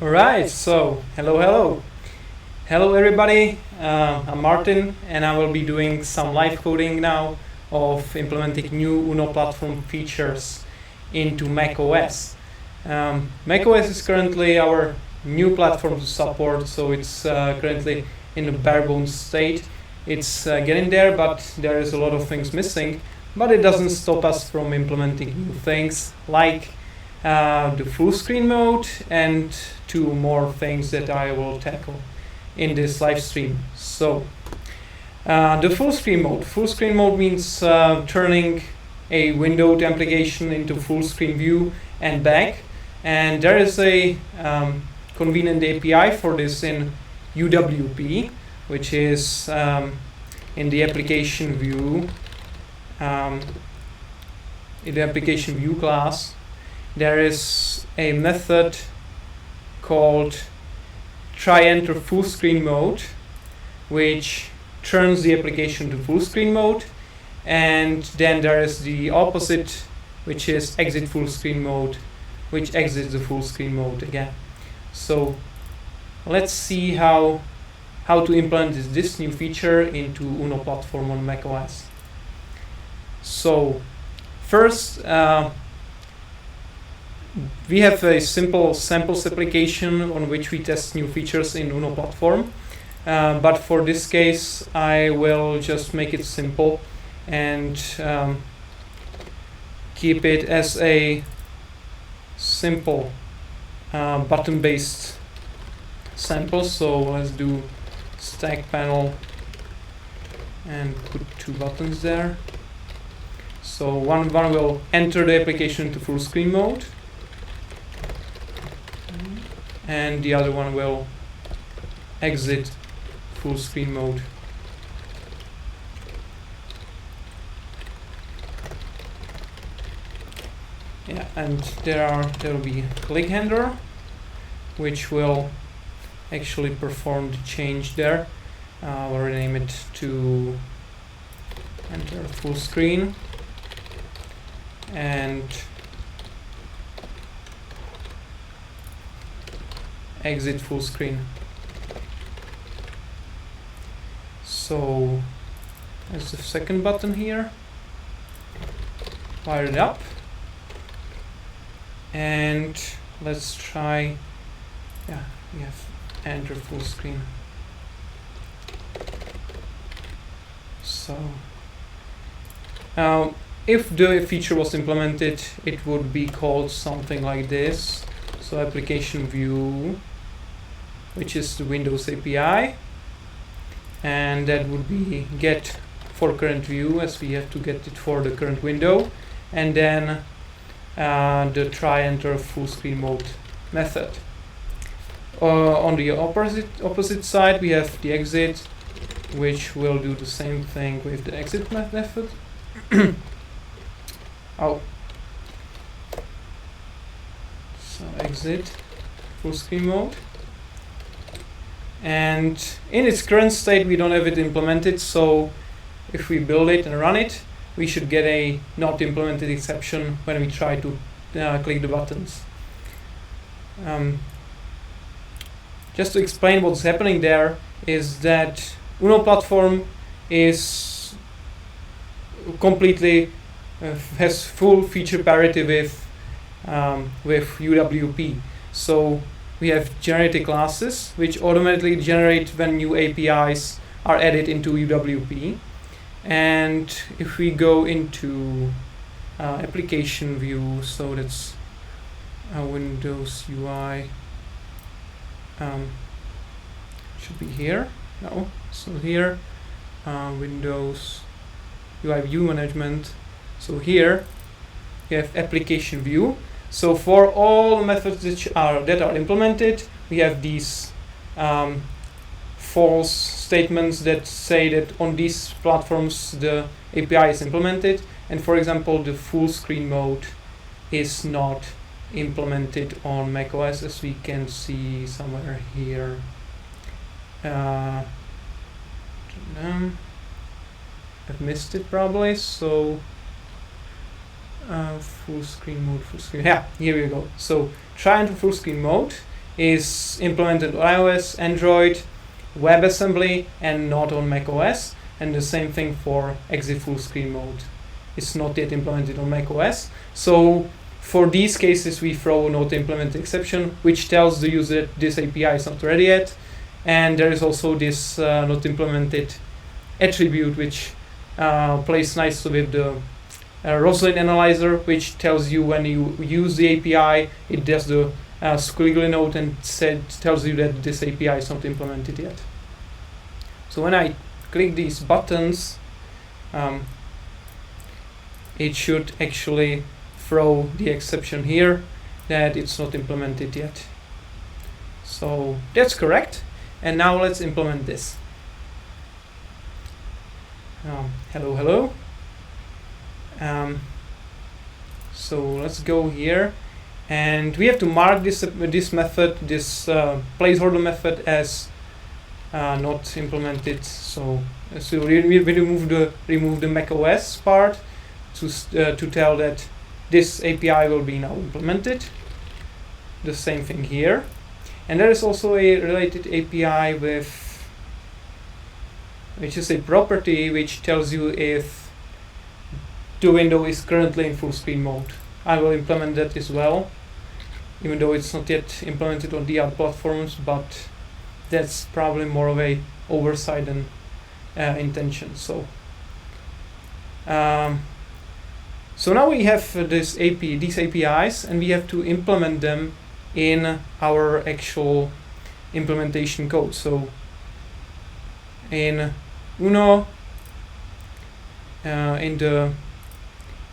Alright, so hello everybody. I'm Martin and I will be doing some live coding now of implementing new UNO platform features into macOS. macOS is currently our new platform to support, so it's currently in a bare bones state. It's getting there, but there is a lot of things missing, but it doesn't stop us from implementing new things like the full screen mode and two more things that I will tackle in this live stream. So the full screen mode. Full screen mode means turning a windowed application into full screen view and back. And there is a convenient API for this in UWP, which is in the application view, in the application view class. There is a method called try enter full screen mode, which turns the application to full screen mode, and then there is the opposite, which is exit full screen mode, which exits the full screen mode again. So let's see how to implement this new feature into UNO platform on macOS. So first, we have a simple samples application on which we test new features in UNO platform, but for this case I will just make it simple and keep it as a simple button-based sample. So let's do stack panel and put two buttons there. So one will enter the application to full screen mode, and the other one will exit full screen mode. Yeah, and there will be a click handler which will actually perform the change there. I'll rename it to enter full screen and exit full screen. So there's the second button here. Fire it up and let's try, yeah, we have enter full screen. So now if the feature was implemented, it would be called something like this. So application view, which is the Windows API, and that would be get for current view, as we have to get it for the current window, and then the try enter full screen mode method. On the opposite side we have the exit, which will do the same thing with the exit method. Oh, so exit full screen mode, and in its current state we don't have it implemented, so if we build it and run it, we should get a not implemented exception when we try to click the buttons. Just to explain what's happening there is that UNO platform is completely has full feature parity with UWP. So we have generated classes which automatically generate when new APIs are added into UWP. And if we go into application view, so that's Windows UI, should be here. No, so here Windows UI view management. So here you have application view. So for all methods that are implemented, we have these false statements that say that on these platforms the API is implemented, and for example the full screen mode is not implemented on macOS, as we can see somewhere here. I've missed it probably, so full screen mode, yeah, here we go. So try into full screen mode, is implemented on iOS, Android, WebAssembly, and not on macOS. And the same thing for exit full screen mode. It's not yet implemented on macOS. So for these cases, we throw not implemented exception, which tells the user that this API is not ready yet. And there is also this not implemented attribute, which plays nicely with the Roslyn analyzer, which tells you when you use the API, it does the squiggly note and tells you that this API is not implemented yet. So when I click these buttons, it should actually throw the exception here that it's not implemented yet. So that's correct. And now let's implement this. Hello. So let's go here, and we have to mark this method, this placeholder method, as not implemented. So we remove the macOS part to tell that this API will be now implemented. The same thing here, and there is also a related API which is a property which tells you if the window is currently in full screen mode. I will implement that as well, even though it's not yet implemented on the other platforms, but that's probably more of a oversight than intention. So now we have these APIs, and we have to implement them in our actual implementation code. So in Uno, in the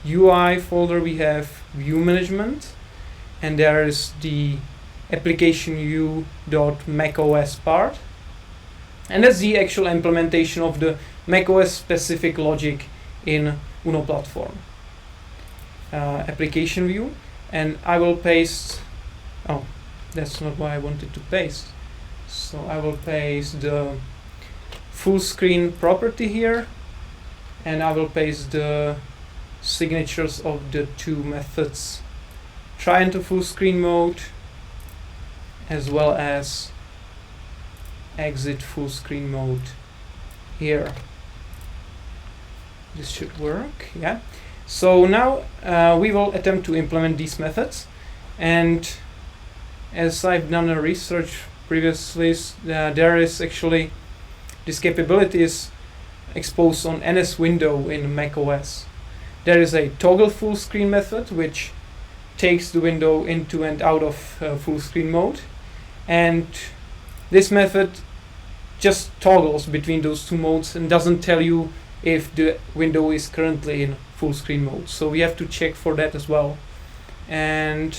UI folder, we have view management, and there is the application view.macOS part, and that's the actual implementation of the macOS specific logic in Uno platform. Application view, and I will paste, oh, that's not what I wanted to paste. So I will paste the full screen property here, and I will paste the signatures of the two methods, try into full screen mode as well as exit full screen mode here. This should work, yeah. So now we will attempt to implement these methods, and as I've done a research previously, there is actually this capability is exposed on NS window in macOS. There is a toggle full screen method which takes the window into and out of full screen mode, and this method just toggles between those two modes and doesn't tell you if the window is currently in full screen mode. So we have to check for that as well. And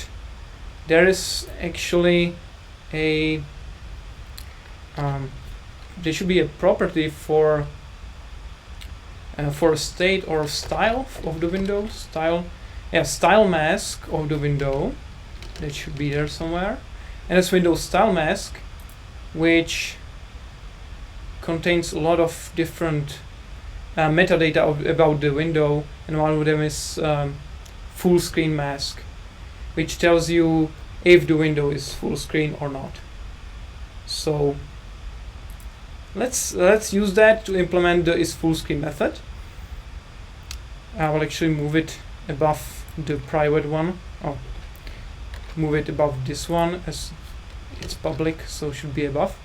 there is actually a there should be a property for a state or style of the window, style mask of the window. That should be there somewhere. And it's window style mask, which contains a lot of different metadata about the window, and one of them is full screen mask, which tells you if the window is full screen or not. So let's use that to implement the is full screen method. I will actually move it above the private one. Oh, move it above this one as it's public, so it should be above.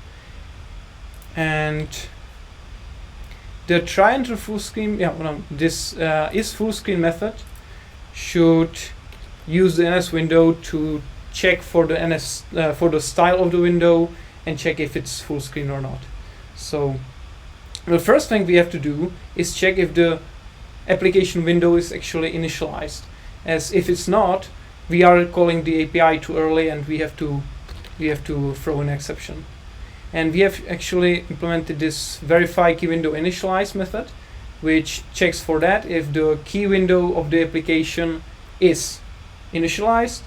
And the try enter full screen, this is full screen method should use the NS window to check for the NS for the style of the window and check if it's full screen or not. So the first thing we have to do is check if the application window is actually initialized, as if it's not, we are calling the API too early and we have to throw an exception. And we have actually implemented this verify key window initialize method, which checks for that if the key window of the application is initialized,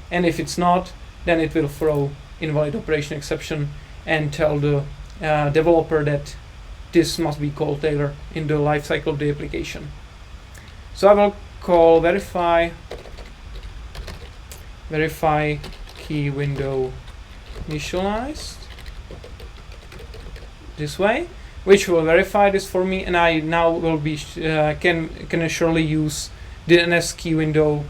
and if it's not, then it will throw invalid operation exception and tell the developer that this must be called later in the lifecycle of the application. So I will call verify key window initialized this way, which will verify this for me, and I now will be can surely use the NS key window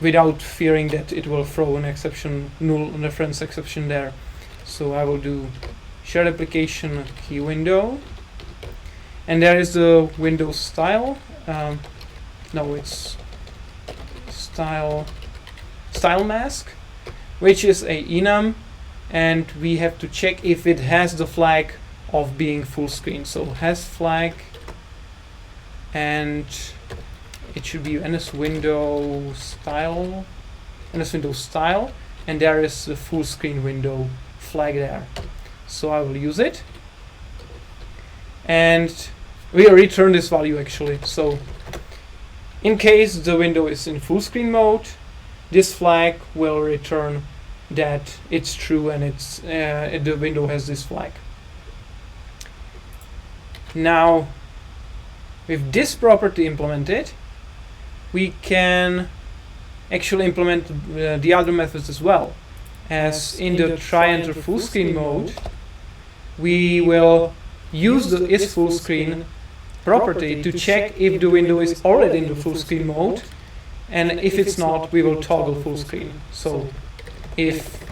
without fearing that it will throw an exception, null reference exception there. So I will do shared application key window, and there is the window style. No, it's style mask, which is a enum, and we have to check if it has the flag of being full screen. So has flag, and it should be NS window style, and there is the full screen window flag there. So I will use it, and we return this value actually. So in case the window is in full screen mode, this flag will return that it's true and it's the window has this flag. Now, with this property implemented, we can actually implement the other methods as well. As in the try enter full screen mode, we will use the is full screen property to check if the window is already in the full screen mode, and if it's not, we will toggle full screen. So if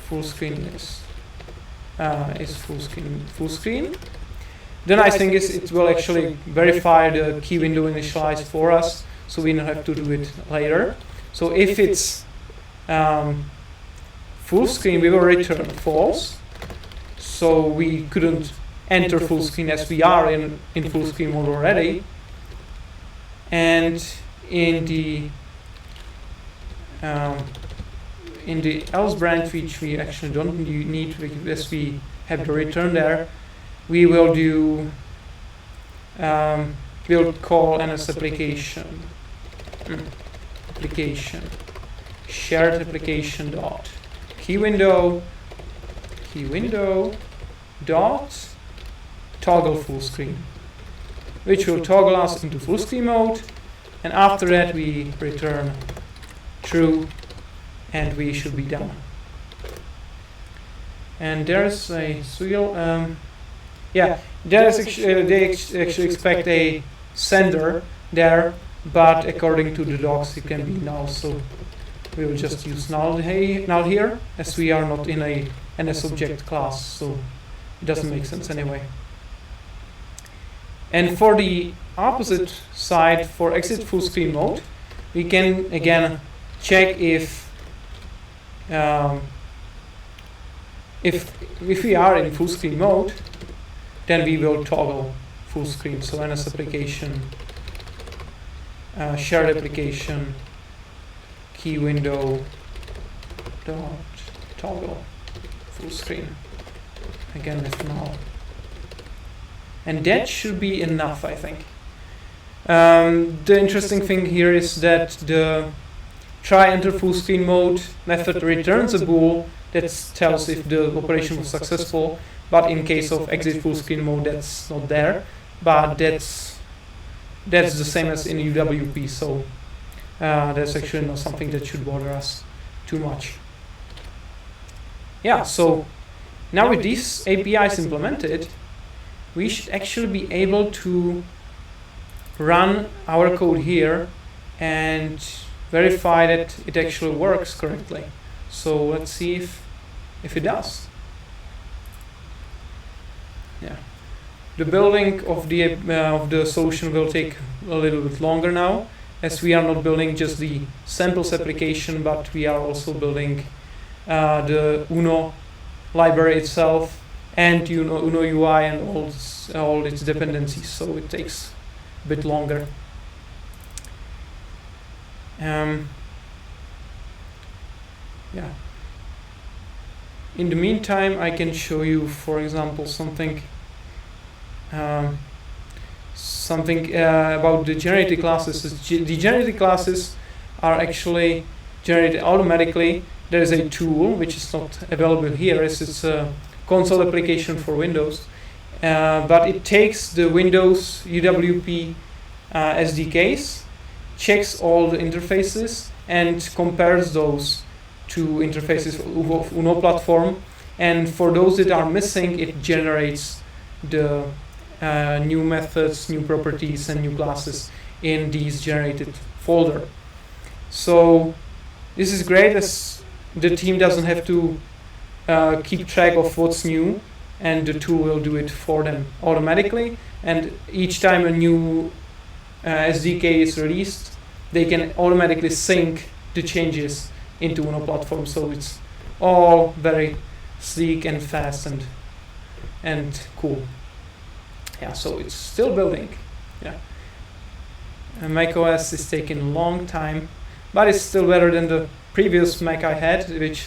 full screen is full screen, the nice thing is it will actually verify the key window initialized for us, so we don't have to do it later. So if it's full screen, we will return false. So we couldn't enter full screen as we are in full screen mode already. And in the else branch, which we actually don't need, as we have the return there, we will do we'll call NS application shared application dot key window dot toggle full screen, which will toggle us into full screen mode, and after that we return true, and we should be done. And there's a they actually expect a sender there, but according to the docs it can be null, so we will just use null here, as we are not in a NS object class, so it doesn't make sense anyway. And for the opposite side, for exit full screen mode, we can again check if we are in full screen mode, then we will toggle full screen. So NS application shared application key window dot toggle full screen, again with null. And that should be enough, I think. The interesting thing here is that the try enter full screen mode method returns a bool that tells if the operation was successful, but in case of exit full screen mode, that's not there. But that's the same as in UWP, so that's actually not something that should bother us too much. Yeah, so now with these APIs implemented, we should actually be able to run our code here and verify that it actually works correctly. So let's see if it does. Yeah, the building of the solution will take a little bit longer now, as we are not building just the samples application, but we are also building the UNO library itself, and UNO UI and all its dependencies, so it takes a bit longer. Yeah. In the meantime, I can show you, for example, something about the generated classes. The generated classes are actually generated automatically. There is a tool which is not available here, as it's a console application for Windows, but it takes the Windows UWP SDKs, checks all the interfaces, and compares those to interfaces of UNO platform. And for those that are missing, it generates the new methods, new properties, and new classes in these generated folder. So this is great, as the team doesn't have to keep track of what's new, and the tool will do it for them automatically. And each time a new SDK is released, they can automatically sync the changes into UNO platform. So it's all very sleek and fast and cool. Yeah, so it's still building. Yeah, and macOS is taking a long time, but it's still better than the previous Mac I had, which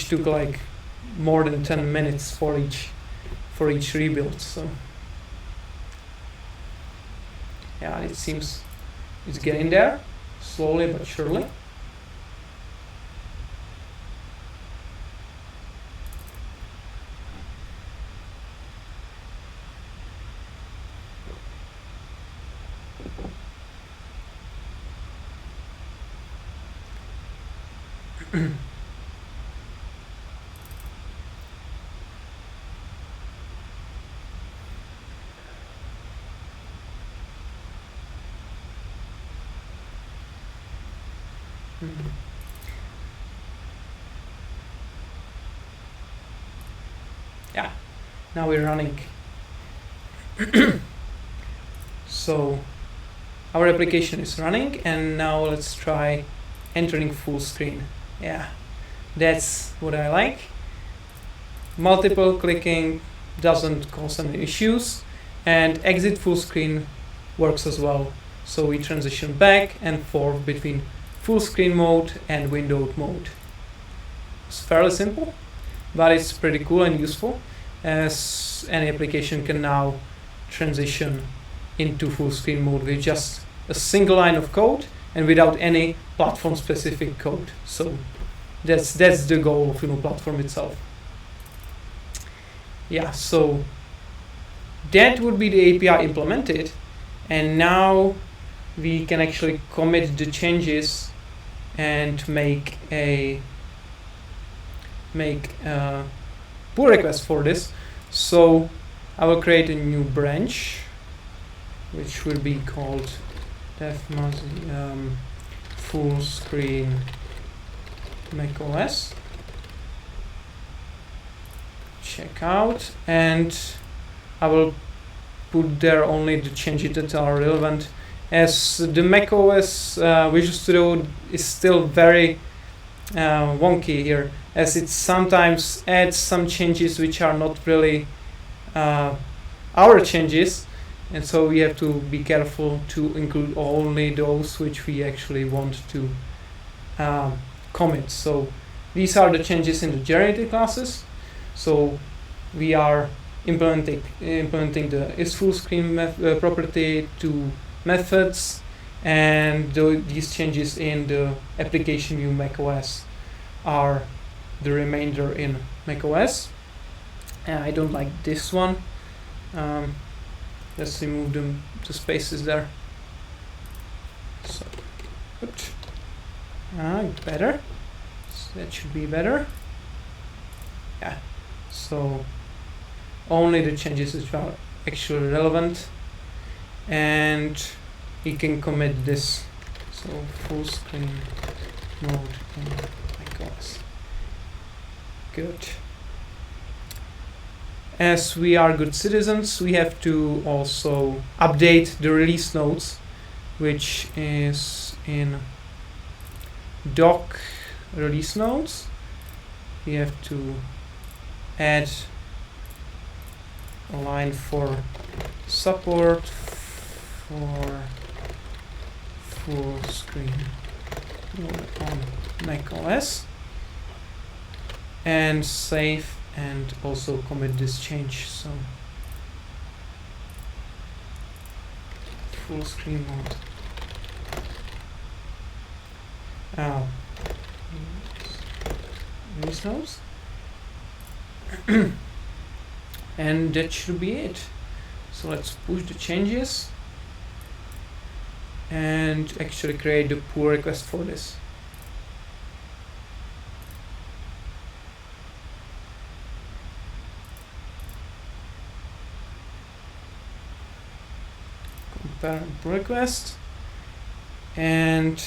took like more than 10 minutes for each rebuild. So yeah, it seems it's getting there, slowly but surely. Yeah, now we're running. So our application is running, and now let's try entering full screen. Yeah, that's what I like. Multiple clicking doesn't cause any issues, and exit full screen works as well. So we transition back and forth between full screen mode and windowed mode. It's fairly simple, but it's pretty cool and useful, as any application can now transition into full screen mode with just a single line of code and without any platform specific code. So that's the goal of UNO platform itself. Yeah, so that would be the API implemented, and now we can actually commit the changes and make a pull request for this. So I will create a new branch, which will be called full screen macOS. Check out, and I will put there only the changes that are relevant, as the macOS Visual Studio is still very wonky here, as it sometimes adds some changes which are not really our changes, and so we have to be careful to include only those which we actually want to commit. So these are the changes in the generated classes. So we are implementing the isFullScreen property to methods, and these changes in the application view macOS are the remainder in macOS. And I don't like this one. Let's remove the spaces there. So good. Better. So that should be better. Yeah. So only the changes which are actually relevant, and you can commit this. So full screen mode in macOS. Good. As we are good citizens, we have to also update the release notes, which is in doc release notes. We have to add a line for support for full screen mode on macOS, and save and also commit this change. So full screen mode. Release notes. And that should be it. So let's push the changes and actually create the pull request for this. parent pull request, and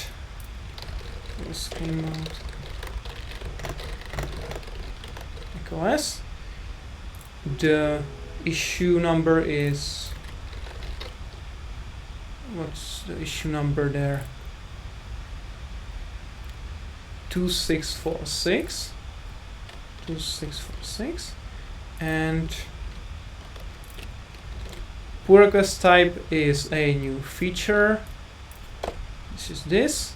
full screen mode macOS. The issue number is, what's the issue number there? 2646, and pull request type is a new feature. This is this,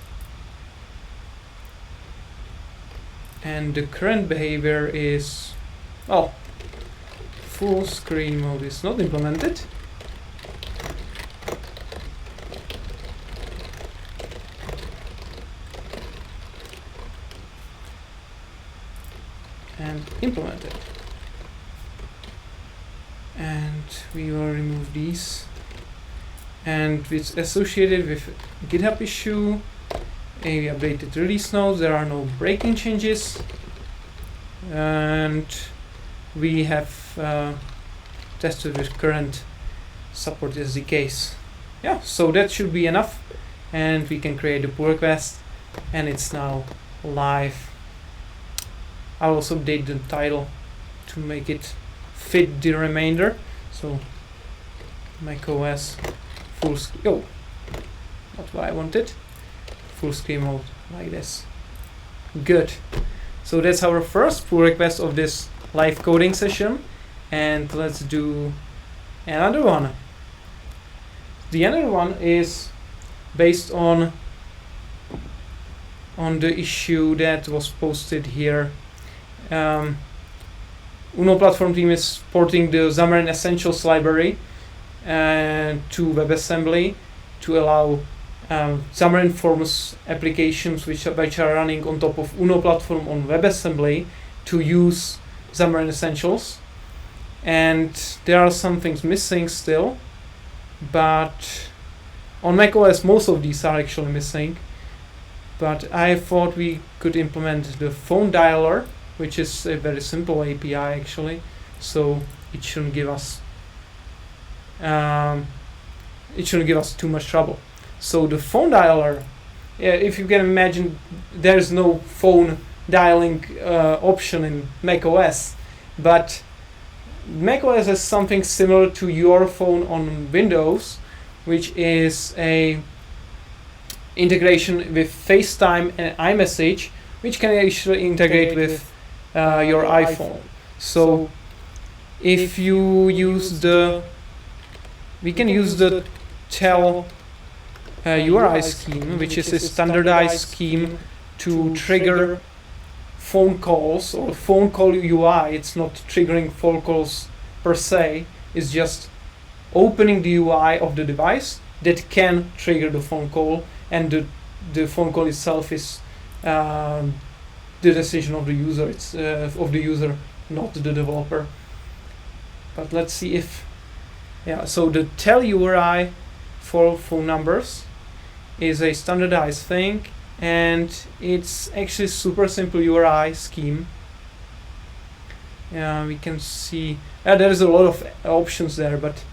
and the current behavior is, oh, full screen mode is not implemented. And implemented. And we will remove these. And it's associated with GitHub issue, a updated release notes. There are no breaking changes, and we have tested with current support SDKs. Yeah, so that should be enough, and we can create a pull request, and it's now live. I'll also update the title to make it fit the remainder. So macOS full screen. Oh, not what I wanted. Full screen mode like this. Good. So that's our first pull request of this live coding session, and let's do another one. The other one is based on the issue that was posted here. Uno platform team is porting the Xamarin Essentials library to WebAssembly to allow Xamarin Forms applications which are running on top of Uno platform on WebAssembly to use Xamarin Essentials. And there are some things missing still, but on macOS most of these are actually missing. But I thought we could implement the phone dialer, which is a very simple API actually, so it shouldn't give us too much trouble. So the phone dialer, if you can imagine, there's no phone dialing option in macOS, but macOS has something similar to your phone on Windows, which is a integration with FaceTime and iMessage, which can actually integrate with your iPhone. So if you use we can use the tell URI scheme, which is a standardized scheme to trigger phone calls or phone call UI. It's not triggering phone calls per se, it's just opening the UI of the device that can trigger the phone call, and the phone call itself is the decision of the user. It's of the user, not the developer. But let's see if, yeah, so the tell URI for phone numbers is a standardized thing, and it's actually super simple URI scheme. We can see there is a lot of options there, but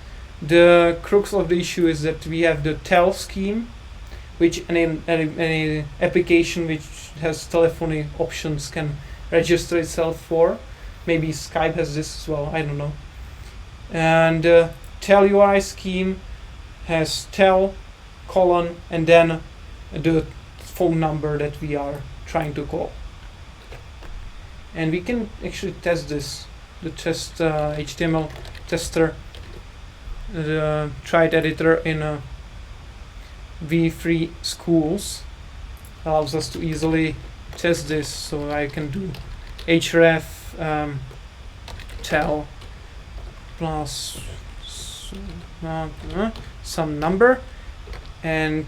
the crux of the issue is that we have the tell scheme, which any application which has telephony options can register itself for. Maybe Skype has this as well, I don't know. And tell URI scheme has tell colon and then the phone number that we are trying to call. And we can actually test this. The test HTML tester, the Try-It editor in V3 schools allows us to easily test this. So I can do href tell plus some number and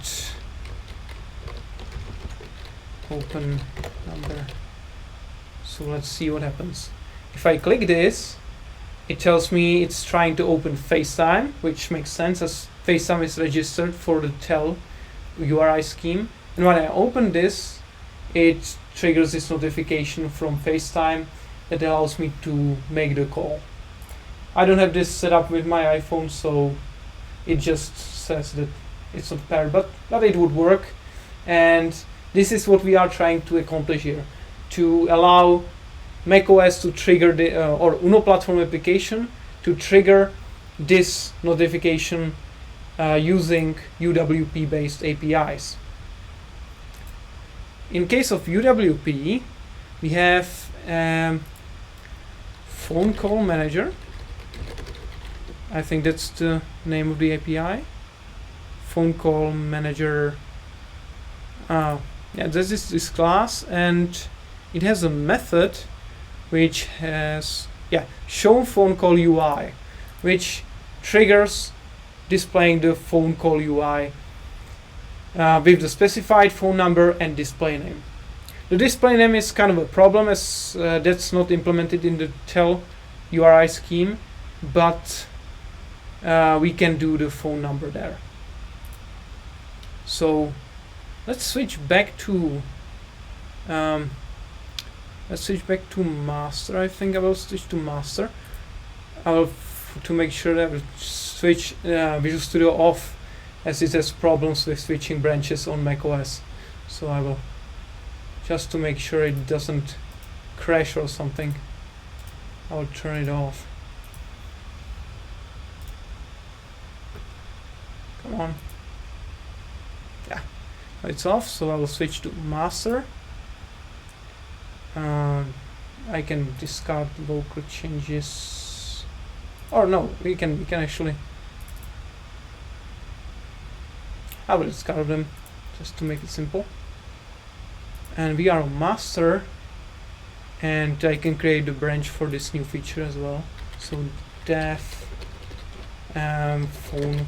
open number. So let's see what happens. If I click this, it tells me it's trying to open FaceTime, which makes sense as FaceTime is registered for the tell URI scheme. And when I open this, it triggers this notification from FaceTime that allows me to make the call. I don't have this set up with my iPhone, so it just says that it's not paired, but it would work. And this is what we are trying to accomplish here, to allow macOS to trigger the or UNO platform application to trigger this notification using UWP based APIs. In case of UWP, we have phone call manager. I think that's the name of the API. Phone call manager. Yeah, this is this class, and it has a method which has show phone call UI, which triggers displaying the phone call UI with the specified phone number and display name. The display name is kind of a problem, as that's not implemented in the tell URI scheme, but we can do the phone number there. So let's switch back to master. I think I will switch to master. I will to make sure that I will switch Visual Studio off, as it has problems with switching branches on macOS. So I will, just to make sure it doesn't crash or something, I will turn it off. Come on. Yeah, it's off, so I will switch to master. I can discard local changes, or no, we can actually, I will discard them just to make it simple. And we are on master, and I can create a branch for this new feature as well. So def phone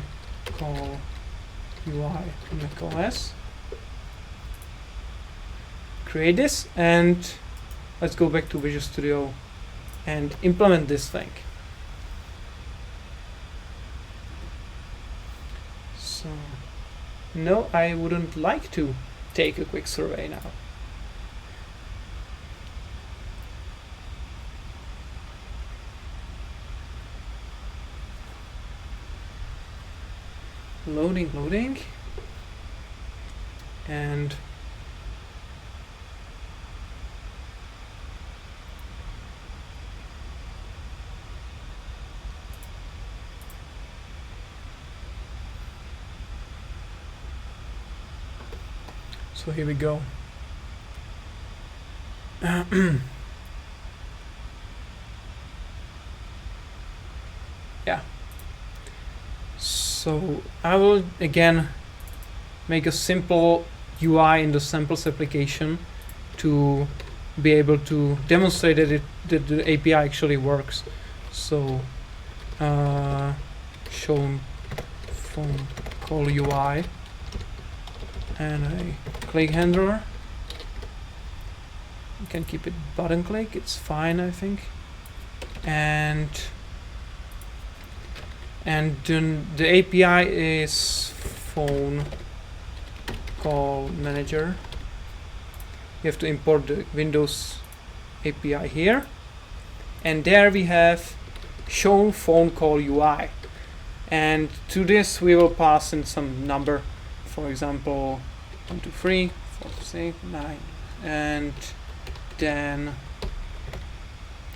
call UI macOS. Create this, and let's go back to Visual Studio and implement this thing. So, no, I wouldn't like to take a quick survey now. Loading, and so here we go. Yeah. So I will again make a simple UI in the samples application to be able to demonstrate that the API actually works. So show phone call UI, and a click handler. You can keep it button click, it's fine, I think. And then the API is phone call manager. You have to import the Windows API here, and there we have show phone call UI, and to this we will pass in some number, for example 1 2 3 4 6 9, and then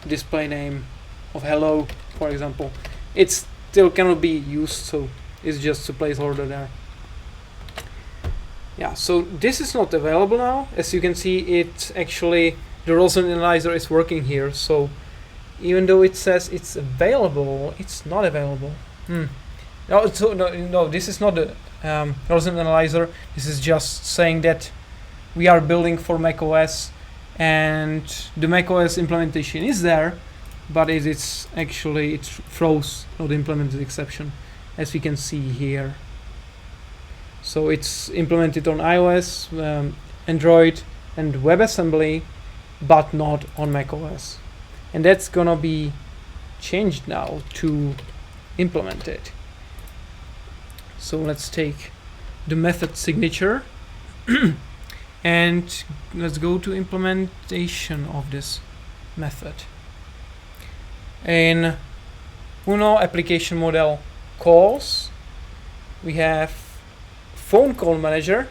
display name of hello, for example. It's still cannot be used, so it's just a placeholder there. Yeah, so this is not available now. As you can see, it actually, the Rosen analyzer is working here, so even though it says it's available, it's not available. No, this is not the Rosen analyzer. This is just saying that we are building for macOS, and the macOS implementation is there, but it's actually, it throws not implemented exception, as we can see here. So it's implemented on iOS, Android, and WebAssembly, but not on macOS. And that's gonna be changed now to implement it. So let's take the method signature and let's go to implementation of this method. In UNO application model calls, we have phone call manager,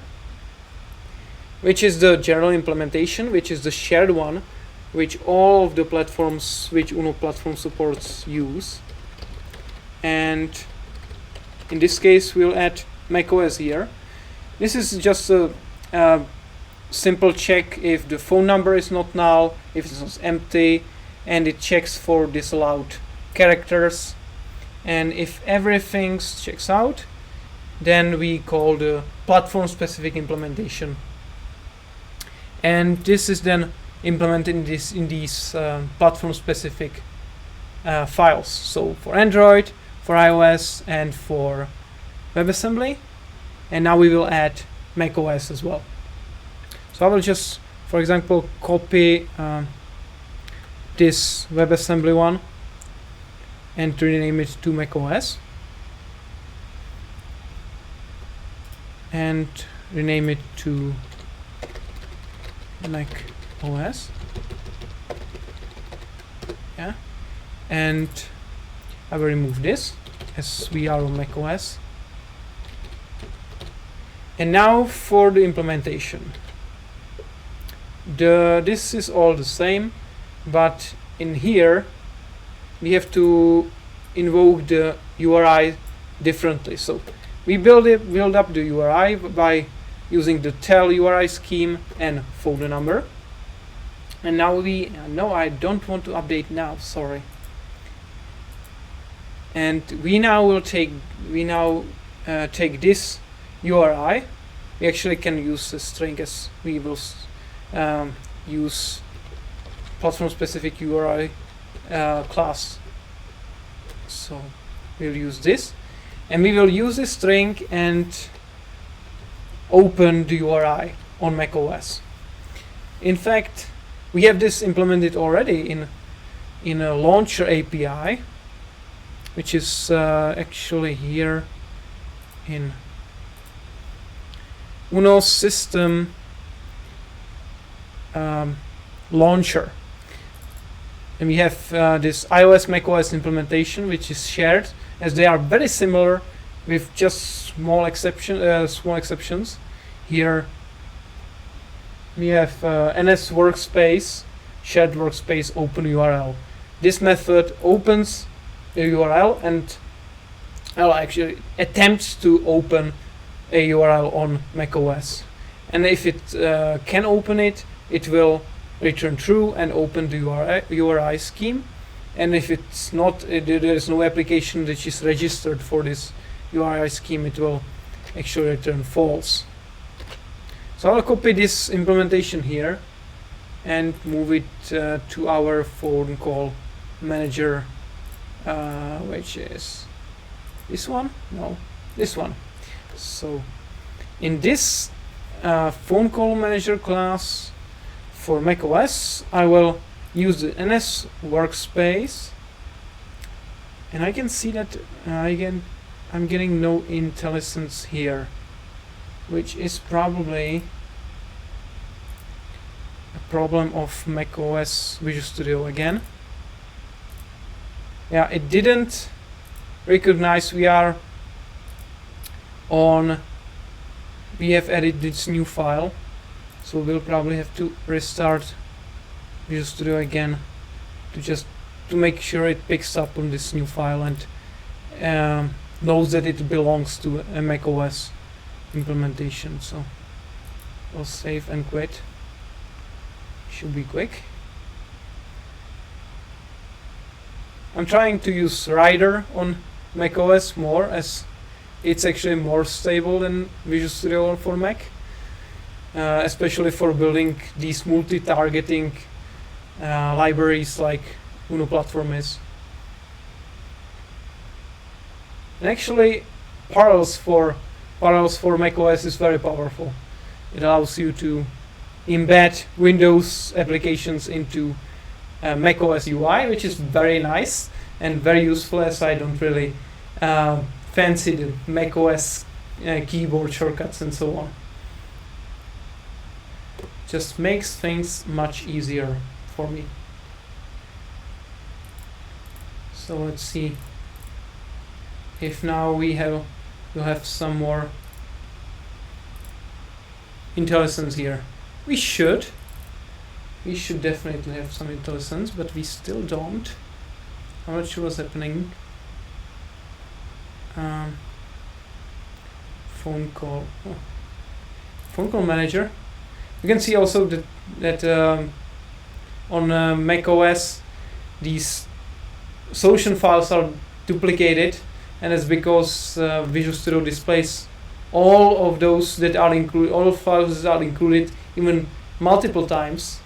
which is the general implementation, which is the shared one, which all of the platforms which UNO platform supports use. And in this case, we'll add macOS here. This is just a simple check if the phone number is not null, if it's not empty, and it checks for disallowed characters. And if everything checks out, then we call the platform-specific implementation. And this is then implemented in these platform-specific files. So for Android, for iOS, and for WebAssembly. And now we will add macOS as well. So I will just, for example, copy this WebAssembly one and rename it to macOS. And rename it to macOS. Yeah. And I will remove this as we are on macOS. And now for the implementation. This is all the same, but in here we have to invoke the URI differently. So we build up the URI by using the tell URI scheme and folder number. And now no, I don't want to update now, sorry. And we now take this URI. We actually can use a string as we will use platform-specific URI class. So we'll use this, and we will use this string and open the URI on macOS. In fact, we have this implemented already in a launcher API, which is actually here in UNO system launcher. And we have this iOS macOS implementation, which is shared, as they are very similar with just small exceptions. Here we have NS workspace, shared workspace, open URL. This method opens the URL and actually attempts to open a URL on macOS. And if it can open it, it will return true and open the URI scheme. And if it's not, there is no application that is registered for this URI scheme, it will actually return false. So I'll copy this implementation here and move it to our phone call manager, which is this one? No, this one. So in this phone call manager class for macOS, I will use the NS workspace, and I can see that I'm getting no IntelliSense here, which is probably a problem of macOS Visual Studio again. Yeah, it didn't recognize we have added this new file, so we'll probably have to restart Visual Studio again to make sure it picks up on this new file and knows that it belongs to a macOS implementation. So we'll save and quit. Should be quick. I'm trying to use Rider on macOS more, as it's actually more stable than Visual Studio for Mac, especially for building these multi-targeting libraries like UNO platform is. And actually, Parallels for macOS is very powerful. It allows you to embed Windows applications into macOS UI, which is very nice and very useful, as I don't really fancy the macOS keyboard shortcuts and so on. Just makes things much easier for me. So let's see if now we have we'll have some more IntelliSense here. We should definitely have some IntelliSense, but we still don't. I'm not sure what's happening. Phone call. Oh. Phone call manager. You can see also that on macOS these solution files are duplicated, and it's because Visual Studio displays all of those that are included, all files that are included, even multiple times,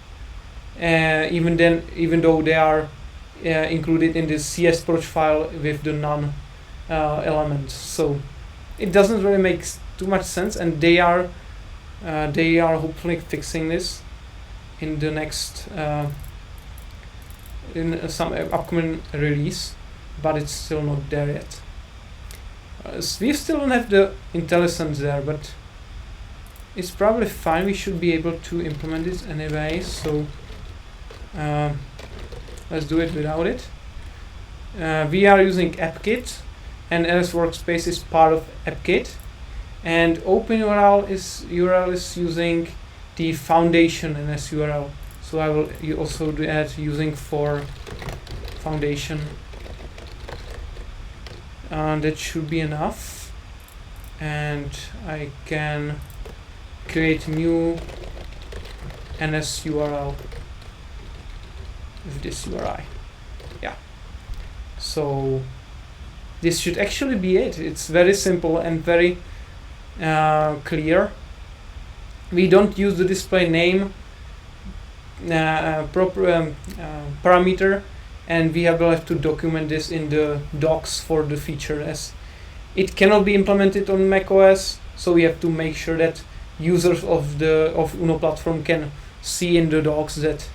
even though they are included in this CSproj file with the none elements. So it doesn't really make too much sense, and they are hopefully fixing this in the next in some upcoming release, but it's still not there yet. We still don't have the IntelliSense there, but it's probably fine. We should be able to implement it anyway, so let's do it without it. We are using AppKit, and LS Workspace is part of AppKit, and OpenURL is using the foundation NS URL. So I will also do add using for foundation. That should be enough, and I can create new NS URL with this URI. Yeah. So this should actually be it. It's very simple and very clear. We don't use the display name parameter, and we will have to document this in the docs for the feature, as it cannot be implemented on macOS. So we have to make sure that users of UNO platform can see in the docs that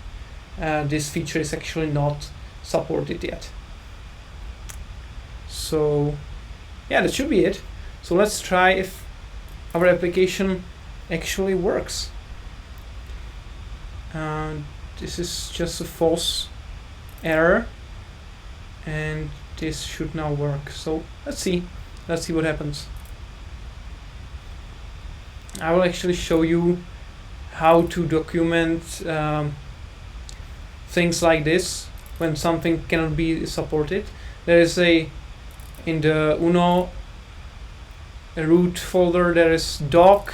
this feature is actually not supported yet. So yeah, that should be it. So let's try if our application actually works. This is just a false error, and this should now work. So let's see what happens. I will actually show you how to document things like this when something cannot be supported. There is in the UNO root folder, there is doc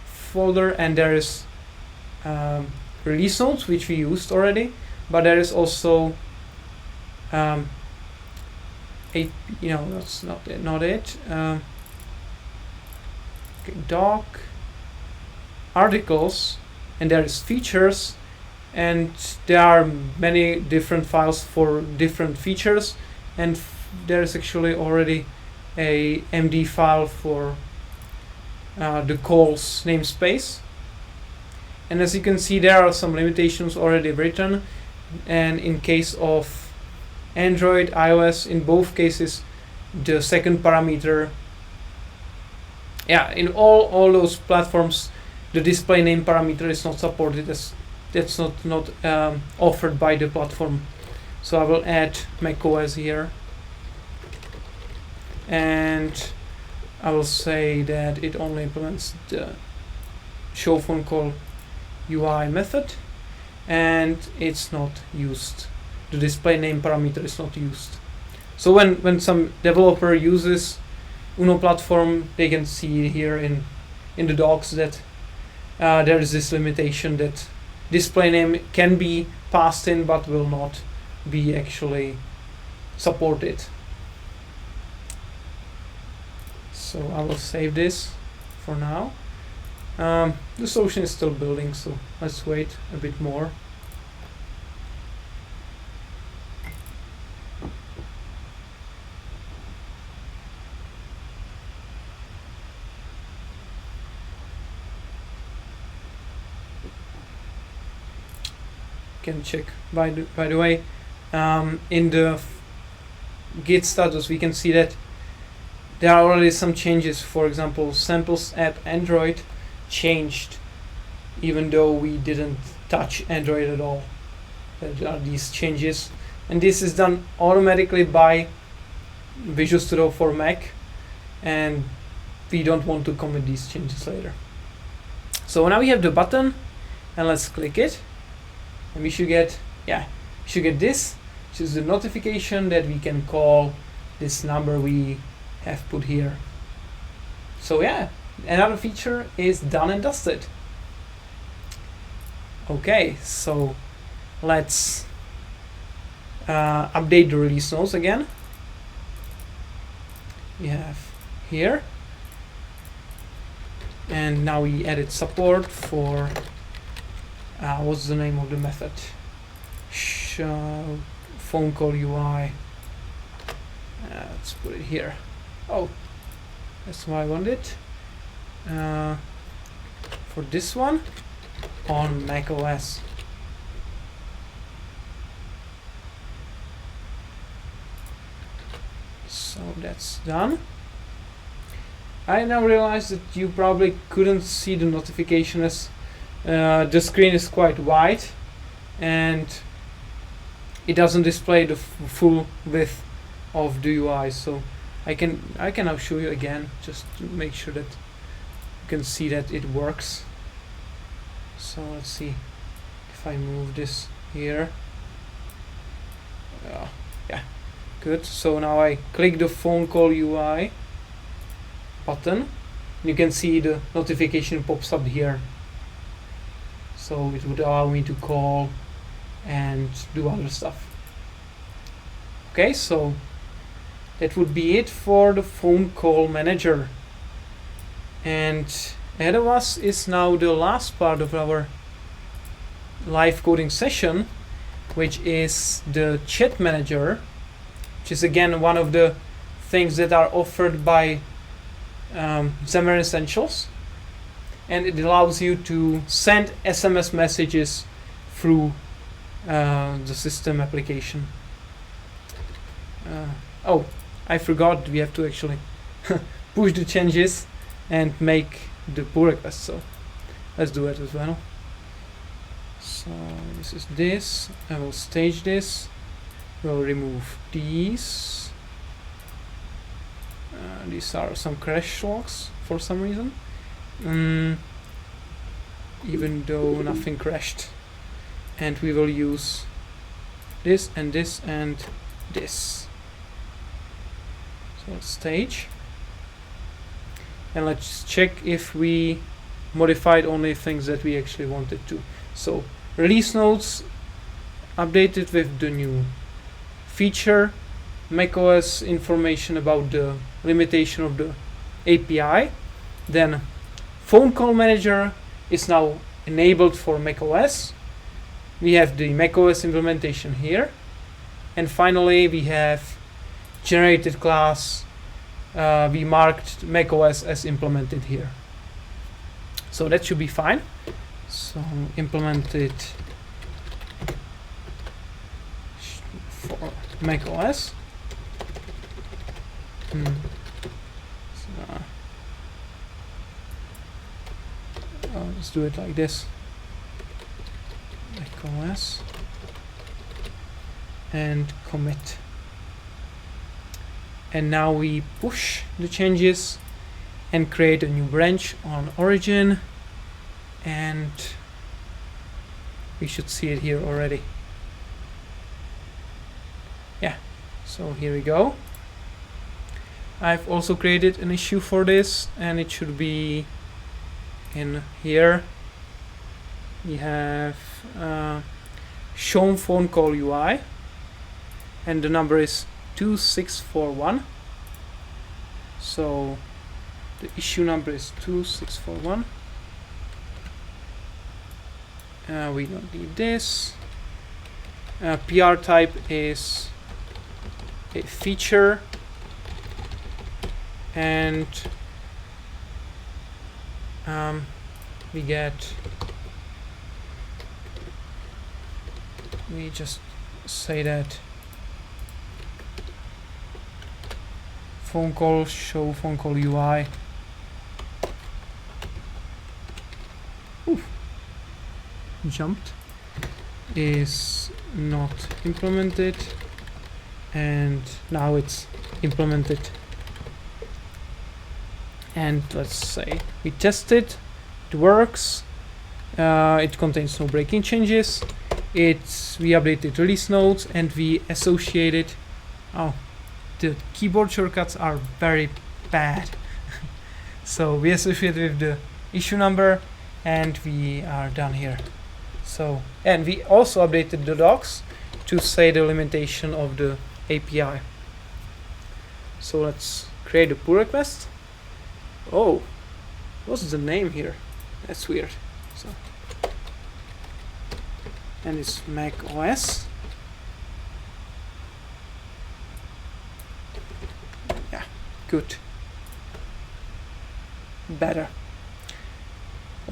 folder, and there is release notes, which we used already, but there is also that's not it. Okay, doc, articles, and there is features, and there are many different files for different features, and there is actually already a MD file for the calls namespace. And as you can see, there are some limitations already written, and in case of Android, iOS, in both cases, the second parameter, in all those platforms, the display name parameter is not supported, as that's not offered by the platform. So I will add macOS here, and I will say that it only implements the show phone call UI method, and it's not used. The display name parameter is not used. So when some developer uses UNO platform, they can see here in the docs that there is this limitation that display name can be passed in but will not be actually supported. So I will save this for now. The solution is still building, so let's wait a bit more. Can check by the way, in the Git status we can see that there are already some changes. For example, samples app Android changed, even though we didn't touch Android at all. There are these changes, and this is done automatically by Visual Studio for Mac, and we don't want to commit these changes later. So now we have the button, and let's click it, and we should get this, which is the notification that we can call this number we have put here. So yeah, another feature is done and dusted. Okay, so let's update the release notes again. We have here, and now we added support for what's the name of the method? Phone call UI. Let's put it here. Oh, that's what I wanted. For this one on macOS. So that's done. I now realize that you probably couldn't see the notification as the screen is quite wide and it doesn't display the full width of the UI. So I can now show you again just to make sure that you can see that it works. So let's see if I move this here. Yeah, good. So now I click the phone call UI button. You can see the notification pops up here. So it would allow me to call and do other stuff. Okay, so that would be it for the phone call manager. And ahead of us is now the last part of our live coding session, which is the chat manager, which is again one of the things that are offered by Xamarin Essentials, and it allows you to send SMS messages through the system application. Oh, I forgot, we have to actually push the changes and make the pull request, so let's do it as well. So this is this. I will stage this. We'll remove these. These are some crash logs for some reason, even though nothing crashed. And we will use this and this and this. So let's stage. And let's check if we modified only things that we actually wanted to. So release notes updated with the new feature, macOS information about the limitation of the API. Then phone call manager is now enabled for macOS. We have the macOS implementation here. And finally we have generated class. We marked macOS as implemented here. So that should be fine. So implemented for macOS. Let's do it like this. macOS and commit. And now we push the changes and create a new branch on origin, and we should see it here already. Yeah, so here we go. I've also created an issue for this, and it should be in here. We have shown phone call UI, and the number is 2641. So the issue number is 2641. We don't need this. PR type is a feature, and we just say that phone call, show phone call UI. Oof. Jumped is not implemented, and now it's implemented. and let's say we test it. It works. It contains no breaking changes. We updated release notes and we associated. Oh, the keyboard shortcuts are very bad. So we associate with the issue number and we are done here. So, and we also updated the docs to say the limitation of the API. So let's create a pull request. Oh, what's the name here? That's weird. So, and it's macOS. Yeah, good. Better.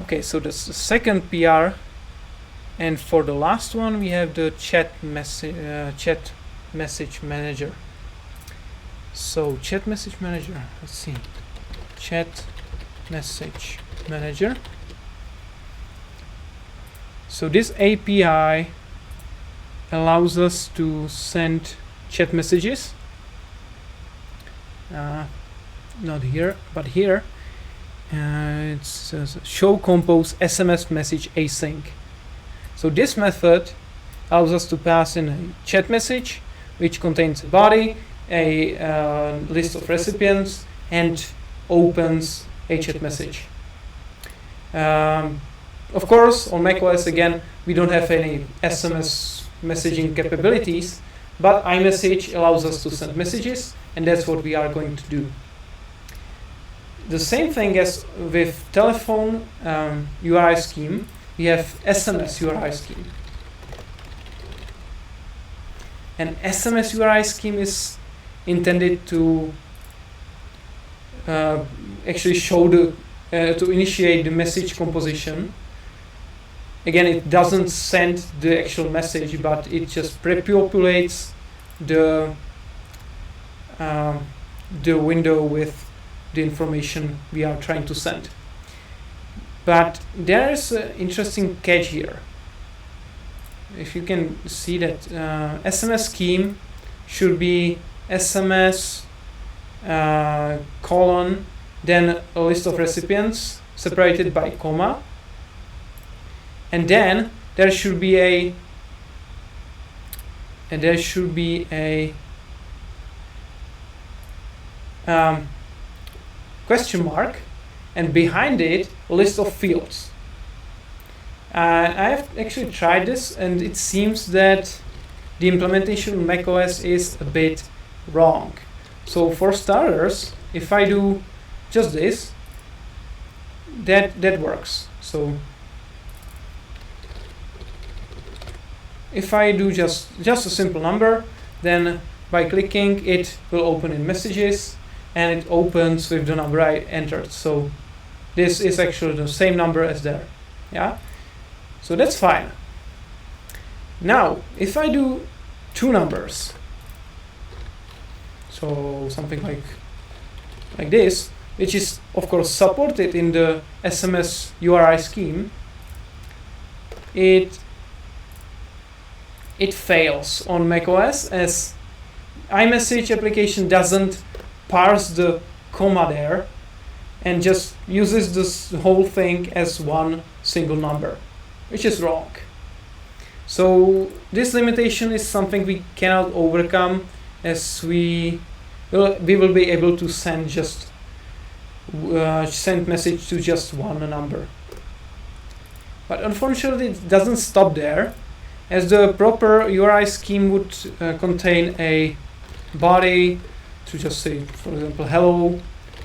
Okay, so that's the second PR, and for the last one we have the chat message manager. So chat message manager. Let's see. Chat message manager. So this API allows us to send chat messages. Not here, but here. It says show compose SMS message async. So this method allows us to pass in a chat message which contains a body, a list of recipients, and opens a chat message. Of course, on macOS again we don't have any SMS messaging capabilities, but iMessage allows us to send messages, and that's what we are going to do. The same thing as with telephone URI scheme, we have SMS URI scheme. And SMS URI scheme is intended to actually show to initiate the message composition. Again, it doesn't send the actual message, but it just pre-populates the window with the information we are trying to send. But there is an interesting catch here. If you can see that SMS scheme should be SMS colon, then a list of recipients separated by comma, and then there should be a question mark, and behind it a list of fields. I have actually tried this, and it seems that the implementation of macOS is a bit wrong. So for starters, if I do just this, that works. So if I do just a simple number, then by clicking it will open in messages, and it opens with the number I entered. So this is actually the same number as there. Yeah, so that's fine. Now if I do two numbers, so something like this, which is of course supported in the SMS URI scheme, it fails on macOS, as iMessage application doesn't parse the comma there and just uses this whole thing as one single number, which is wrong. So this limitation is something we cannot overcome, as we will be able to send message to just one number. But unfortunately it doesn't stop there, as the proper URI scheme would contain a body to just say, for example, hello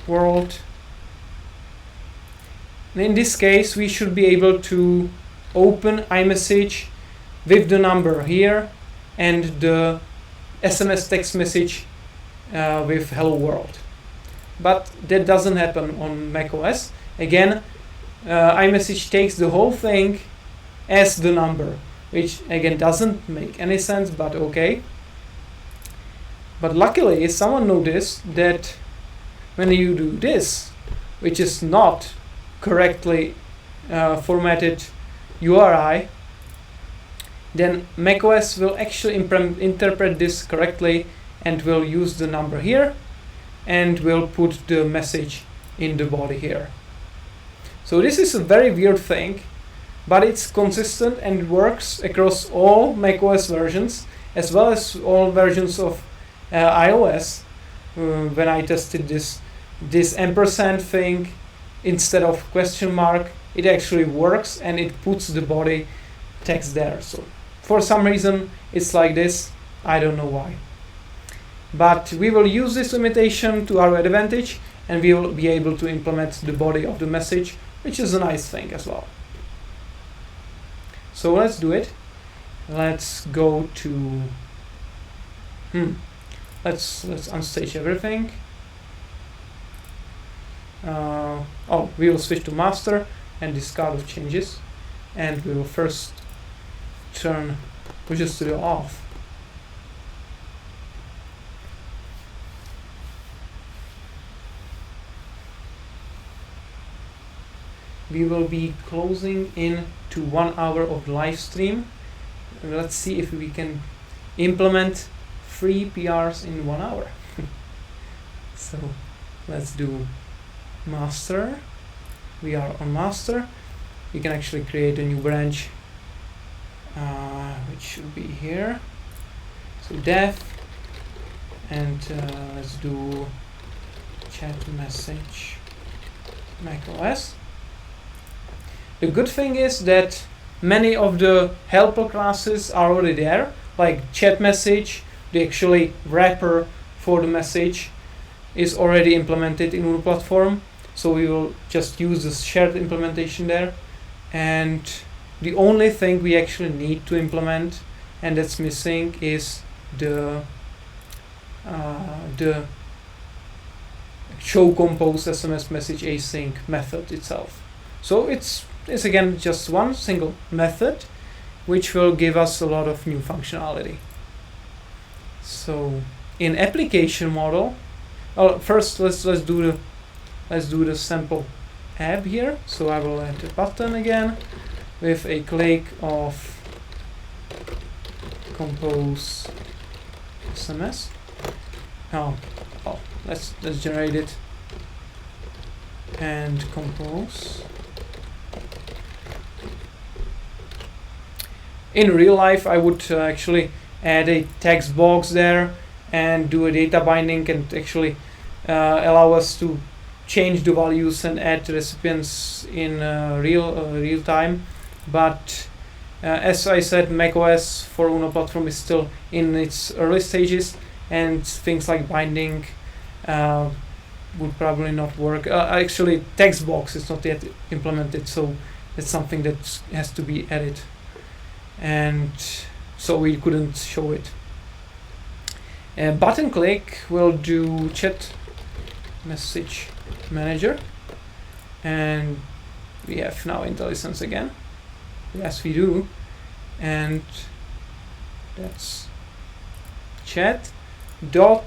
world. And in this case we should be able to open iMessage with the number here and the SMS text message with hello world. But that doesn't happen on macOS. Again, iMessage takes the whole thing as the number, which again doesn't make any sense, but okay. But luckily someone noticed that when you do this, which is not correctly formatted URI, then macOS will actually interpret this correctly and will use the number here and will put the message in the body here. So this is a very weird thing, but it's consistent and works across all macOS versions as well as all versions of iOS. When I tested this ampersand thing instead of question mark, it actually works and it puts the body text there. So for some reason it's like this. I don't know why. But we will use this limitation to our advantage, and we will be able to implement the body of the message, which is a nice thing as well. So let's do it. Let's go to let's unstage everything. We will switch to master and discard of changes, and we will first turn Visual Studio off. We will be closing in to 1 hour of live stream. Let's see if we can implement 3 PRs in 1 hour. So let's do master. We are on master. We can actually create a new branch, which should be here. So dev, and let's do chat message macOS. The good thing is that many of the helper classes are already there, like chat message, the actually wrapper for the message is already implemented in Uno platform. So we will just use this shared implementation there. And the only thing we actually need to implement and that's missing is the show compose SMS message async method itself. So it's again just one single method which will give us a lot of new functionality. So in application model, first let's do the sample app here. So I will add a button again with a click of compose SMS. Let's generate it and compose. In real life, I would actually add a text box there and do a data binding and actually allow us to change the values and add recipients in real time. But as I said, macOS for Uno platform is still in its early stages, and things like binding would probably not work. Actually, text box is not yet implemented, so it's something that has to be added, and so we couldn't show it. Button click will do chat message manager, and we have now IntelliSense again. Yes, we do, and that's chat dot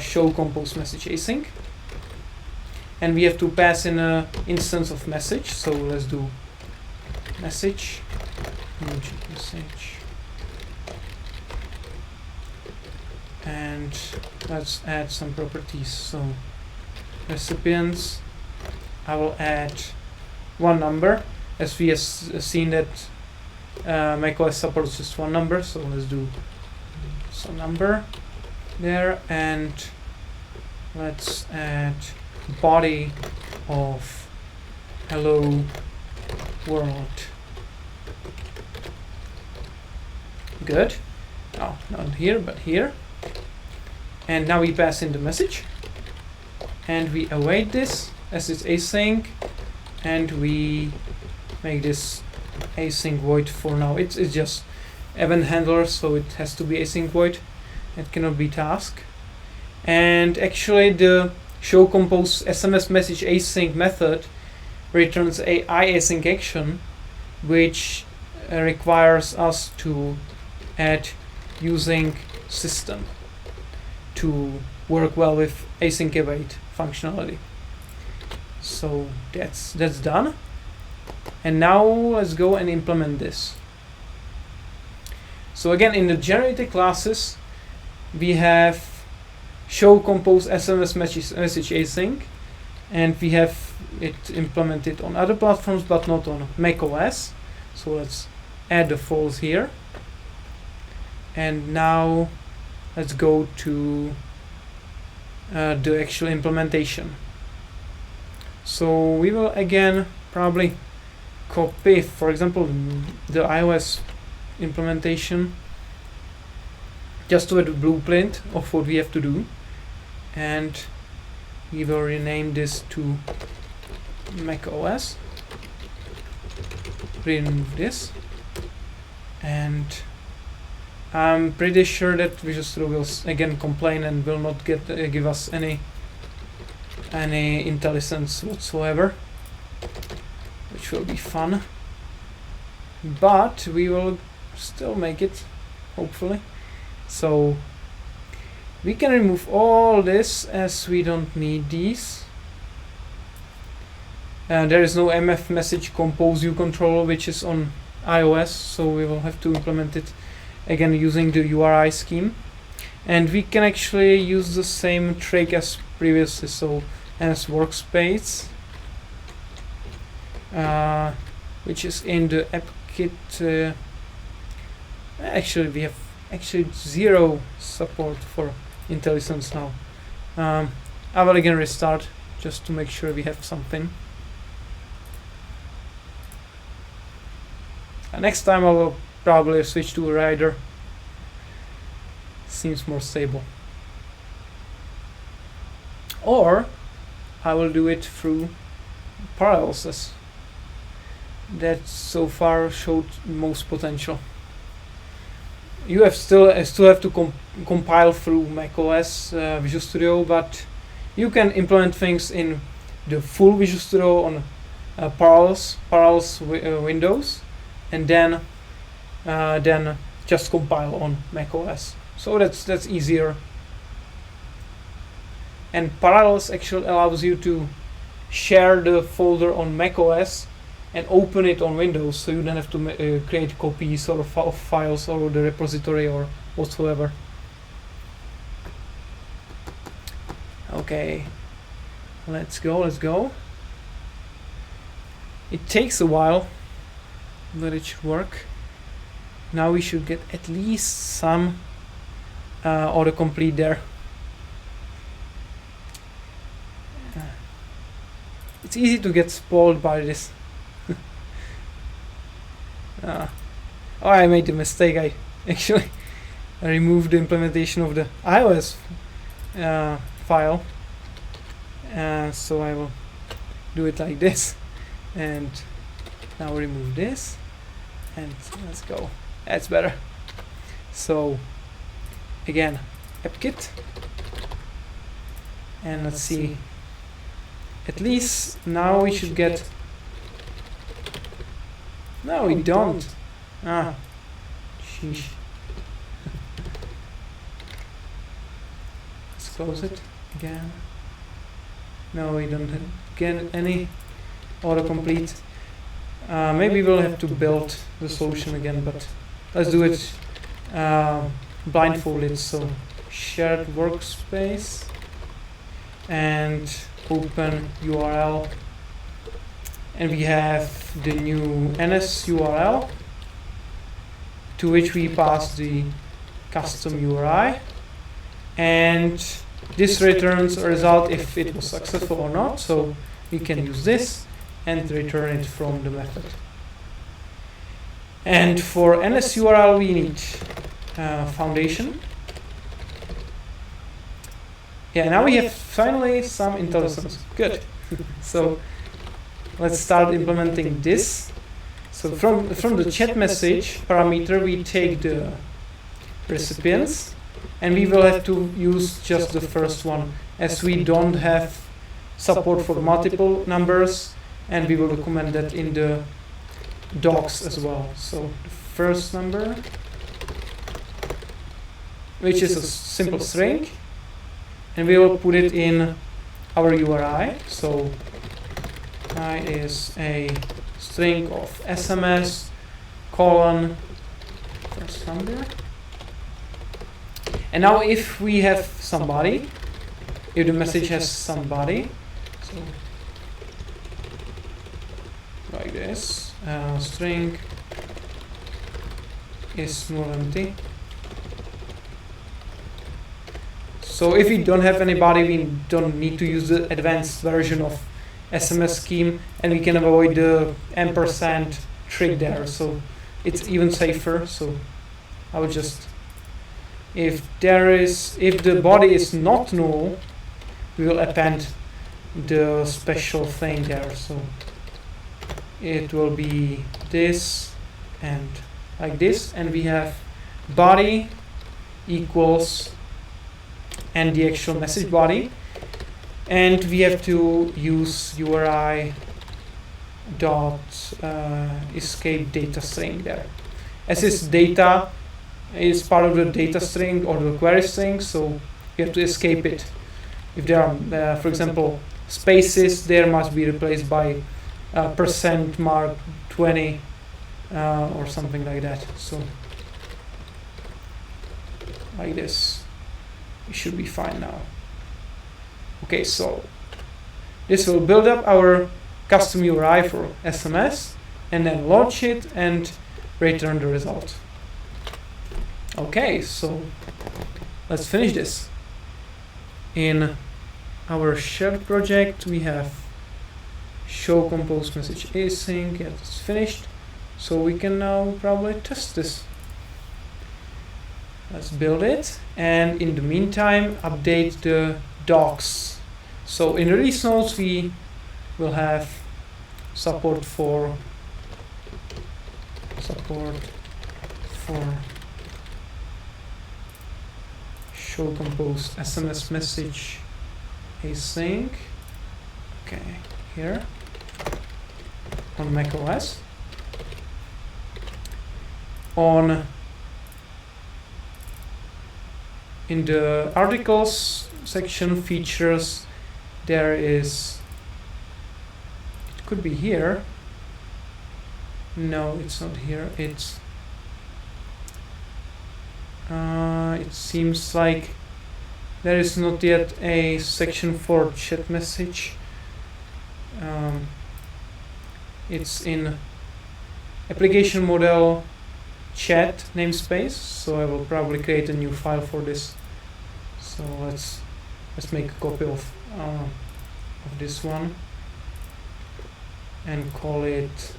show compose message async, and we have to pass in a instance of message. So let's do message, and let's add some properties. So recipients, I will add one number, as we have seen that macOS supports just one number. So let's do some number there, and let's add body of hello world. Good. Oh, not here, but here. And now we pass in the message, and we await this as it's async, and we make this async void for now. It's just event handler, so it has to be async void. It cannot be task. And actually the show compose SMS message async method returns a iAsync action, which requires us to add using system to work well with async await functionality. So that's done. And now let's go and implement this. So again, in the generated classes, we have show compose SMS message async, and we have it implemented on other platforms but not on macOS. So let's add the false here, and now let's go to the actual implementation. So we will again probably copy, for example, the iOS implementation, just to have a blueprint of what we have to do, and we will rename this to macOS, remove this, and I'm pretty sure that Visual Studio will again complain and will not give us any IntelliSense whatsoever, which will be fun, but we will still make it, hopefully. So we can remove all this, as we don't need these. There is no MF message compose view controller, which is on iOS, so we will have to implement it again using the URI scheme. And we can actually use the same trick as previously, so as workspace, which is in the AppKit. Actually, we have zero support for IntelliSense now. I will again restart just to make sure we have something. Next time I will probably switch to a rider. Seems more stable. Or I will do it through Parallels. That so far showed most potential. You have still have to compile through macOS Visual Studio, but you can implement things in the full Visual Studio on Parallels Windows, and then just compile on macOS. So that's easier. And Parallels actually allows you to share the folder on macOS and open it on Windows, so you don't have to create copies or of files or the repository or whatsoever. Okay, let's go. It takes a while, but it should work. Now we should get at least some autocomplete there. It's easy to get spoiled by this. Oh, I made a mistake. I actually removed the implementation of the iOS file. So I will do it like this, and now remove this, and let's go. That's better. So again, AppKit, and let's see. At least now we should get. No, we don't. Sheesh. Let's close it again. No, we don't get any autocomplete. Maybe we'll have to build the solution again, but let's do it blindfolded. So shared workspace and open URL, and we have the new NS URL to which we pass the custom URI, and this returns a result if it was successful or not. So we can use this and return it from the method. And for NS URL we need foundation. Yeah, now we have finally some IntelliSense. Good. So let's start implementing this. So from the chat message parameter we take the recipients, and we will have to use just the first one, as we don't have support for multiple numbers, and we will document that in the docs as well. So the first number, which is a simple string, and we will put it in our URI. So I is a string of SMS colon first number. And now if we have somebody if the message has some body, so like this, string is small empty. So if we don't have any body, we don't need to use the advanced version of SMS scheme, and we can avoid the ampersand trick there, so it's even safer. So I would just, if the body is not null, we will append the special thing there. So it will be this and like this, and we have body equals and the actual message body, and we have to use URI dot escape data string there, as this data is part of the data string or the query string, so you have to escape it. If there are, for example, spaces, there must be replaced by %mark 20 or something like that. So like this, it should be fine now. Okay, so this will build up our custom URI for SMS and then launch it and return the result. Okay, so let's finish this. In our shared project, we have show compose message async. Yeah, it's finished. So we can now probably test this. Let's build it, and in the meantime, update the docs. So in release notes, we will have support for show compose SMS message async. Okay, here on macOS. In the articles section features, there is, it could be here. No, it's not here. It's it seems like there is not yet a section for chat message. It's in application model chat namespace, so I will probably create a new file for this. So let's make a copy of this one and call it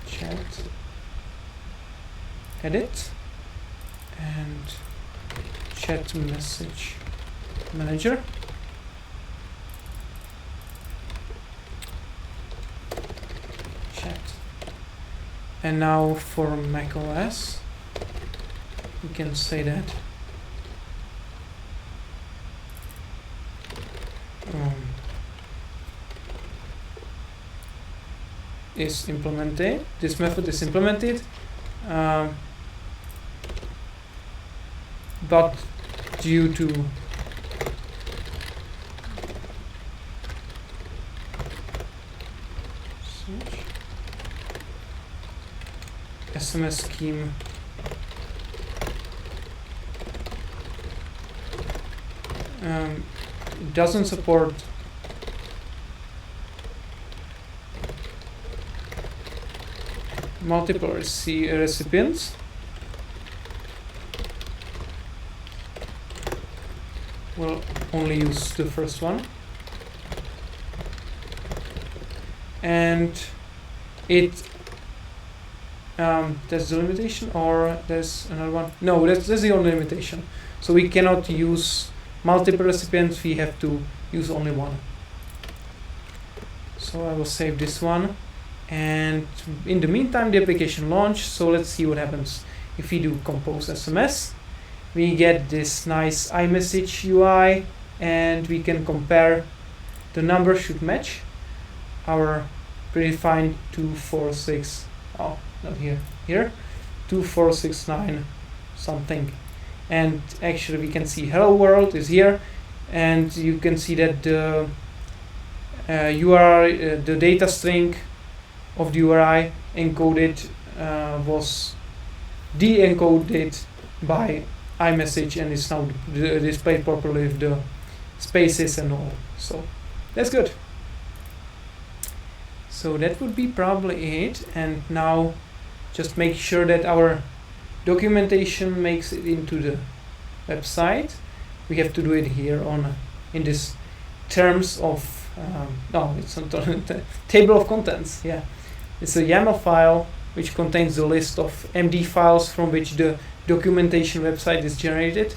chat edit and chat message manager. And now for macOS, we can say that is implemented. This method is implemented, but due to SMS scheme it doesn't support multiple recipients. We'll only use the first one, and it that's the limitation, or there's another one? No, that's the only limitation. So we cannot use multiple recipients, we have to use only one. So I will save this one, and in the meantime the application launched. So let's see what happens. If we do compose SMS, we get this nice iMessage UI, and we can compare. The number should match our predefined 246. Oh, not here. Here, 2469 something. And actually, we can see hello world is here, and you can see that the URI, the data string of the URI encoded was de-encoded by iMessage and is now displayed properly with the spaces and all. So that's good. So that would be probably it. And now just make sure that our documentation makes it into the website. We have to do it here on in this terms of no, it's not the table of contents. Yeah, it's a YAML file which contains the list of MD files from which the documentation website is generated,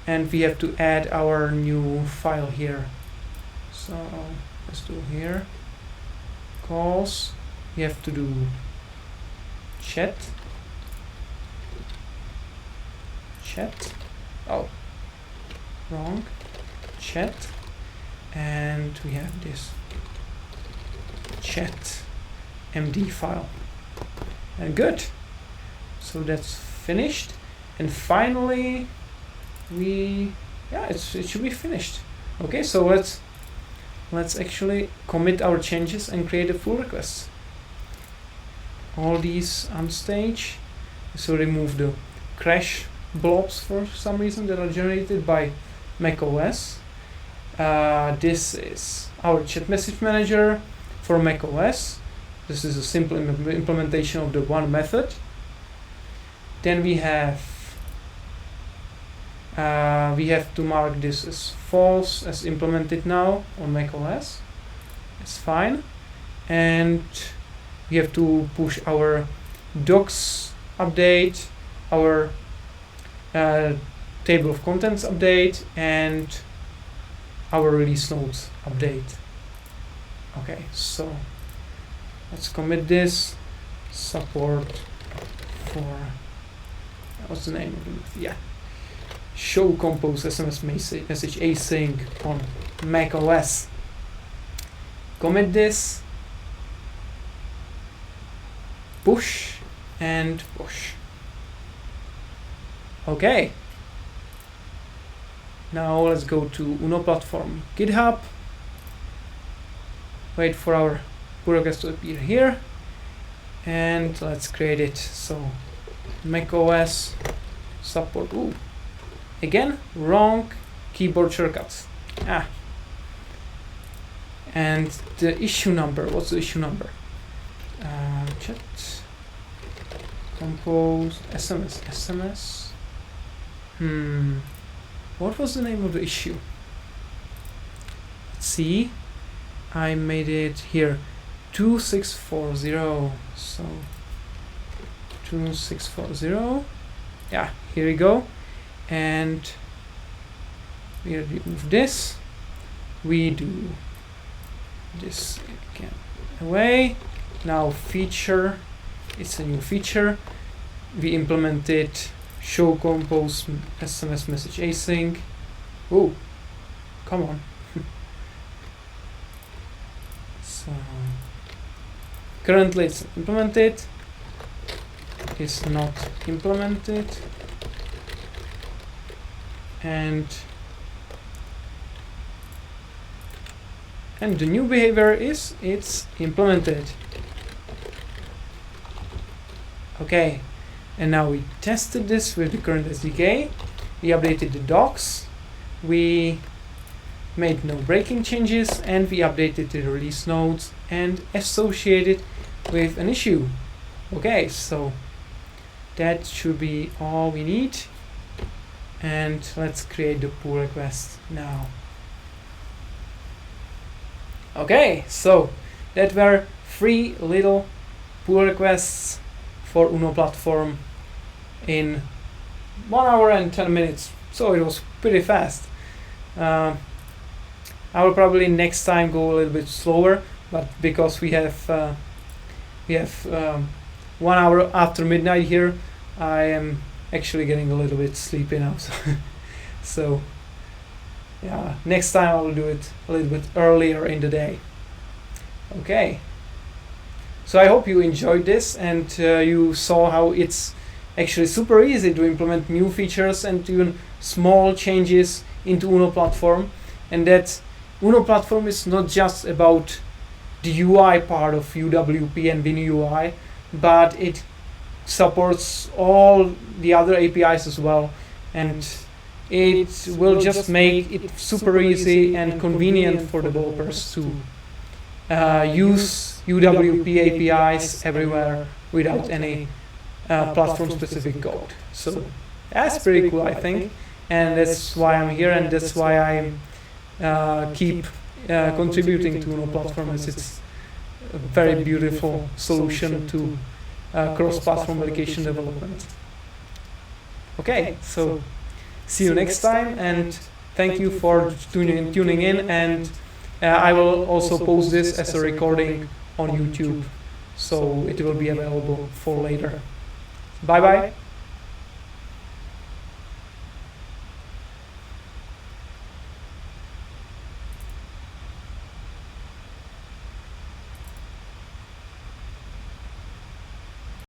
and we have to add our new file here. So let's do here calls. We have to do chat. Oh, wrong. Chat, and we have this chat MD file, and good. So that's finished, and finally it should be finished. Okay, so let's actually commit our changes and create a pull request. All these on stage. So remove the crash blobs for some reason that are generated by macOS. This is our chat message manager for macOS. This is a simple implementation of the one method. Then we have to mark this as false as implemented now on macOS. It's fine. And we have to push our docs update, our table of contents update, and our release notes update. Okay, so let's commit this. Support for, what's the name of it? Yeah, show compose SMS message async on macOS. Commit this, push and push. Okay. Now let's go to Uno platform GitHub. Wait for our pull request to appear here, and let's create it. So macOS support. Ooh, again wrong keyboard shortcuts. And the issue number. What's the issue number? Chat compose SMS. What was the name of the issue? Let's see. I made it here 2640. So 2640. Yeah, here we go. And we remove this. We do this again away. Now feature. It's a new feature. We implemented show compose SMS message async. Oh, come on. So currently it's implemented. It's not implemented. And the new behavior is it's implemented. Okay. And now we tested this with the current SDK. We updated the docs. We made no breaking changes, and we updated the release notes and associated with an issue. Okay, so that should be all we need. And let's create the pull request now. Okay, so that were 3 little pull requests for Uno platform in 1 hour and 10 minutes. So it was pretty fast. I will probably next time go a little bit slower, but because we have 1 hour after midnight here, I am actually getting a little bit sleepy now. So yeah, next time I will do it a little bit earlier in the day. Okay. So I hope you enjoyed this, and you saw how it's actually super easy to implement new features and even small changes into Uno platform, and that Uno platform is not just about the UI part of UWP and WinUI, but it supports all the other APIs as well, and it will just make it super easy and convenient for developers to use UWP APIs everywhere without any platform-specific code. So that's pretty cool, I think, and that's why I'm here, and that's why I keep contributing to UNO platform, as it's a very beautiful solution to cross-platform application development. Okay, so see you next time, and thank you for tuning in, and I will also post this as a recording on YouTube, so it will be available for later. Bye bye.